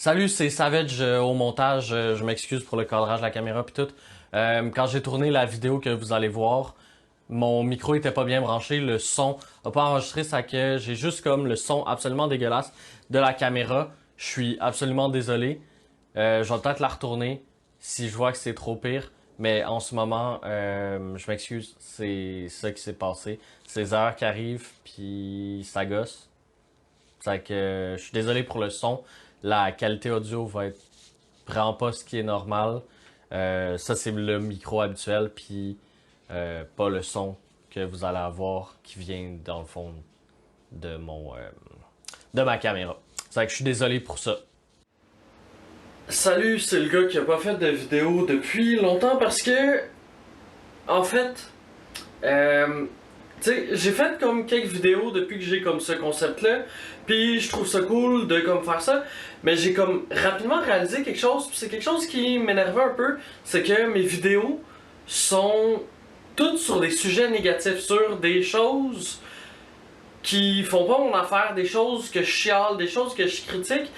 Salut, c'est Savage au montage. Je m'excuse pour le cadrage de la caméra puis tout. Quand j'ai tourné la vidéo que vous allez voir, mon micro était pas bien branché, le son a pas enregistré, ça que j'ai juste comme le son absolument dégueulasse de la caméra. Je suis absolument désolé. Je vais peut-être la retourner si je vois que c'est trop pire. Mais en ce moment, je m'excuse, c'est ça qui s'est passé. C'est les heures qui arrivent, puis ça gosse. C'est que je suis désolé pour le son. La qualité audio va être vraiment pas ce qui est normal. Ça, c'est le micro habituel, puis pas le son que vous allez avoir qui vient dans le fond de de ma caméra. C'est que je suis désolé pour ça. Salut, c'est le gars qui a pas fait de vidéo depuis longtemps parce que, en fait, tu sais, j'ai fait comme quelques vidéos depuis que j'ai comme ce concept-là, puis je trouve ça cool de comme faire ça, mais j'ai comme rapidement réalisé quelque chose, puis c'est quelque chose qui m'énervait un peu, c'est que mes vidéos sont toutes sur des sujets négatifs, sur des choses qui font pas mon affaire, des choses que je chiale, des choses que je critique.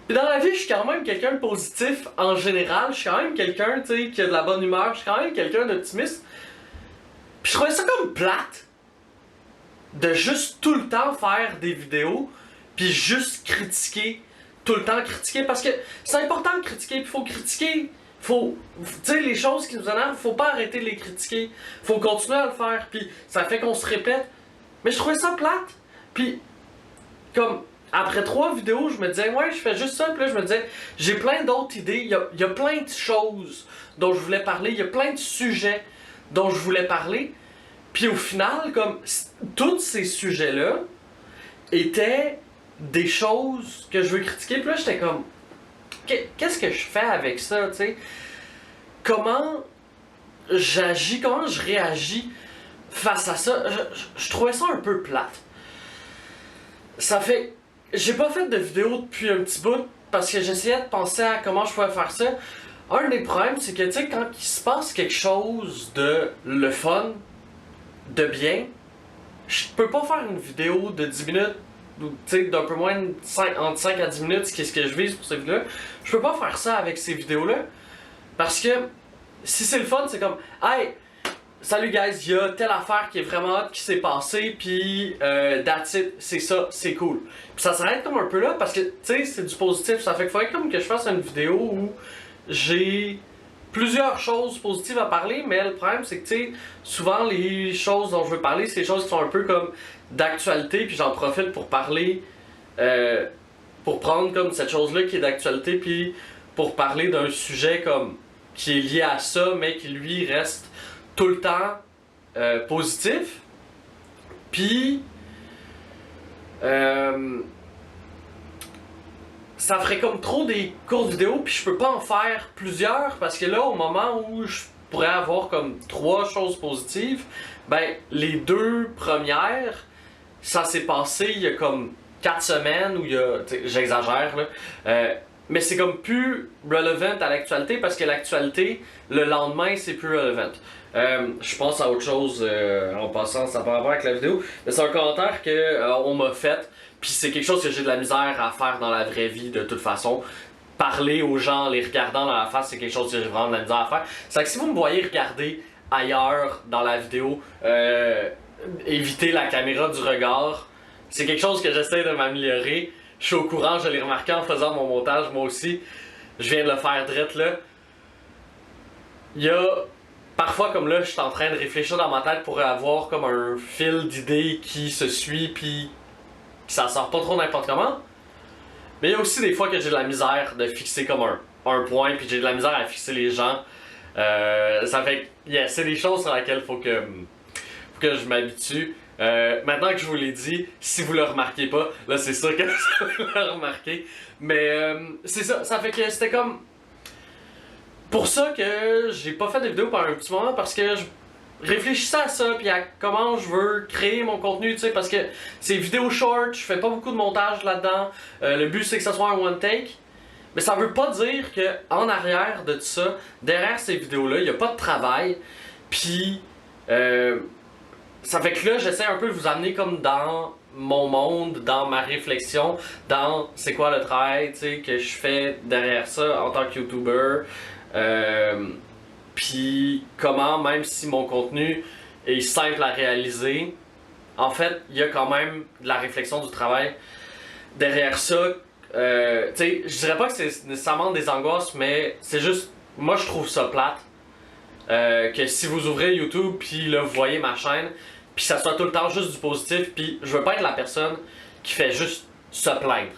Puis dans la vie, je suis quand même quelqu'un de positif en général, je suis quand même quelqu'un, tu sais, qui a de la bonne humeur, je suis quand même quelqu'un d'optimiste. Puis je trouvais ça comme plate de juste tout le temps faire des vidéos puis juste critiquer, tout le temps critiquer, parce que c'est important de critiquer, puis faut critiquer, faut, tu sais, les choses qui nous énervent, faut pas arrêter de les critiquer, faut continuer à le faire, puis ça fait qu'on se répète. Mais je trouvais ça plate, puis comme après 3 vidéos, je me disais ouais, je fais juste ça, puis là je me disais j'ai plein d'autres idées, il y a plein de choses dont je voulais parler, il y a plein de sujets dont je voulais parler. Puis au final, comme tous ces sujets-là étaient des choses que je veux critiquer. Puis là, j'étais comme, qu'est-ce que je fais avec ça, tu sais? Comment j'agis, comment je réagis face à ça? Je trouvais ça un peu plate. Ça fait, j'ai pas fait de vidéo depuis un petit bout parce que j'essayais de penser à comment je pouvais faire ça. Un des problèmes, c'est que, tu sais, quand il se passe quelque chose de le fun, de bien, je peux pas faire une vidéo de 10 minutes, ou tu sais, d'un peu moins de entre 5 à 10 minutes, ce qui est ce que je vise pour ces vidéos-là. Je peux pas faire ça avec ces vidéos-là, parce que si c'est le fun, c'est comme, hey, salut guys, il y a telle affaire qui est vraiment hot qui s'est passée, puis that's it, c'est ça, c'est cool. Puis ça s'arrête comme un peu là, parce que, tu sais, c'est du positif, ça fait qu'il faudrait comme que je fasse une vidéo où j'ai plusieurs choses positives à parler, mais le problème c'est que, tu sais, souvent les choses dont je veux parler, c'est des choses qui sont un peu comme d'actualité, puis j'en profite pour parler, pour prendre comme cette chose-là qui est d'actualité, puis pour parler d'un sujet comme qui est lié à ça, mais qui lui reste tout le temps positif. Puis ça ferait comme trop des courtes vidéos, puis je peux pas en faire plusieurs parce que là, au moment où je pourrais avoir comme 3 choses positives, ben les 2 premières, ça s'est passé il y a comme 4 semaines où il y a, j'exagère là, mais c'est comme plus relevant à l'actualité parce que l'actualité, le lendemain, c'est plus relevant. Je pense à autre chose en passant, ça n'a pas rapport avec la vidéo, mais c'est un commentaire que on m'a fait. Puis c'est quelque chose que j'ai de la misère à faire dans la vraie vie de toute façon. Parler aux gens en les regardant dans la face, c'est quelque chose que j'ai vraiment de la misère à faire. C'est que si vous me voyez regarder ailleurs dans la vidéo, éviter la caméra du regard, c'est quelque chose que j'essaie de m'améliorer. Je suis au courant, je l'ai remarqué en faisant mon montage, moi aussi. Je viens de le faire direct là. Il y a parfois comme là, je suis en train de réfléchir dans ma tête pour avoir comme un fil d'idées qui se suit puis ça sort pas trop n'importe comment. Mais il y a aussi des fois que j'ai de la misère de fixer comme un point, puis j'ai de la misère à fixer les gens. Ça fait que c'est des choses sur lesquelles faut que je m'habitue. Maintenant que je vous l'ai dit, si vous le remarquez pas, là c'est sûr que vous le remarquez. Mais c'est ça, ça fait que c'était comme pour ça que j'ai pas fait de vidéo pendant un petit moment parce que je réfléchissais à ça puis à comment je veux créer mon contenu, tu sais, parce que c'est vidéo short, je fais pas beaucoup de montage là-dedans. Le but c'est que ça soit un one take. Mais ça veut pas dire que en arrière de tout ça, derrière ces vidéos-là, il y a pas de travail. Puis ça fait que là, j'essaie un peu de vous amener comme dans mon monde, dans ma réflexion, dans c'est quoi le travail, tu sais, que je fais derrière ça en tant que YouTuber. Puis comment, même si mon contenu est simple à réaliser, en fait, il y a quand même de la réflexion du travail derrière ça. Tu sais, je dirais pas que c'est nécessairement des angoisses, mais c'est juste, moi je trouve ça plate. Que si vous ouvrez YouTube, puis là vous voyez ma chaîne, puis ça soit tout le temps juste du positif, puis je veux pas être la personne qui fait juste se plaindre.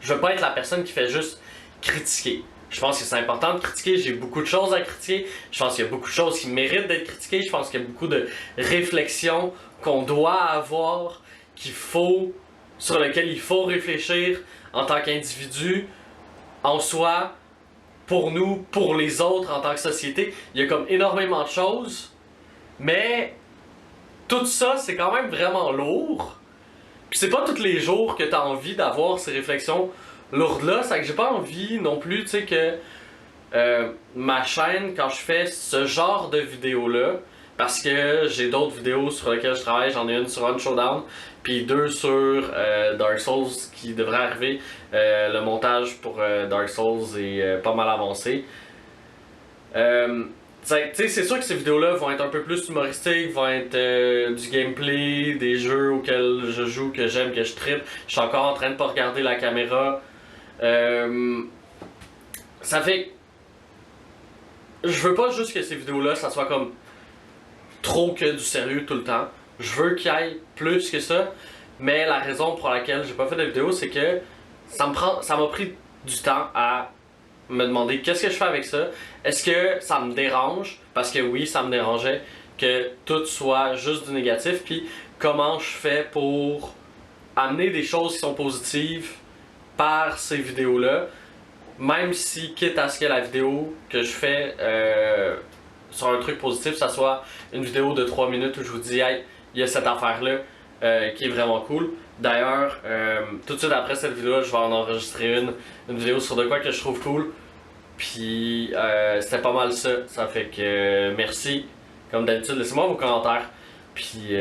Je veux pas être la personne qui fait juste critiquer. Je pense que c'est important de critiquer, j'ai beaucoup de choses à critiquer, je pense qu'il y a beaucoup de choses qui méritent d'être critiquées, je pense qu'il y a beaucoup de réflexions qu'on doit avoir, sur lesquelles il faut réfléchir en tant qu'individu, en soi, pour nous, pour les autres, en tant que société. Il y a comme énormément de choses, mais tout ça, c'est quand même vraiment lourd. Puis c'est pas tous les jours que t'as envie d'avoir ces réflexions lourdes-là. C'est que j'ai pas envie non plus, tu sais, que ma chaîne, quand je fais ce genre de vidéos-là, parce que j'ai d'autres vidéos sur lesquelles je travaille, j'en ai une sur Run Showdown, puis deux sur Dark Souls qui devrait arriver. Le montage pour Dark Souls est pas mal avancé. C'est sûr que ces vidéos-là vont être un peu plus humoristiques, vont être du gameplay, des jeux auxquels je joue, que j'aime, que je trippe. Je suis encore en train de pas regarder la caméra. Ça fait... Je veux pas juste que ces vidéos-là, ça soit comme trop que du sérieux tout le temps. Je veux qu'il y ait plus que ça. Mais la raison pour laquelle j'ai pas fait de vidéo, c'est que ça m'a pris du temps à me demander qu'est-ce que je fais avec ça. Est-ce que ça me dérange? Parce que oui, ça me dérangeait que tout soit juste du négatif. Puis comment je fais pour amener des choses qui sont positives par ces vidéos-là. Même si, quitte à ce que la vidéo que je fais sur un truc positif, ça soit une vidéo de 3 minutes où je vous dis, hey, il y a cette affaire-là qui est vraiment cool. D'ailleurs, tout de suite après cette vidéo-là, je vais en enregistrer une vidéo sur de quoi que je trouve cool. Puis c'était pas mal ça. Ça fait que merci. Comme d'habitude, laissez-moi vos commentaires. Puis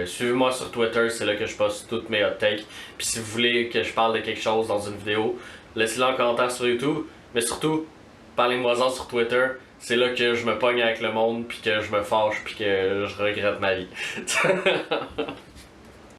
suivez-moi sur Twitter, c'est là que je poste toutes mes hot takes. Puis si vous voulez que je parle de quelque chose dans une vidéo, laissez-le en commentaire sur YouTube. Mais surtout, parlez-moi-en sur Twitter. C'est là que je me pogne avec le monde, puis que je me fâche, puis que je regrette ma vie.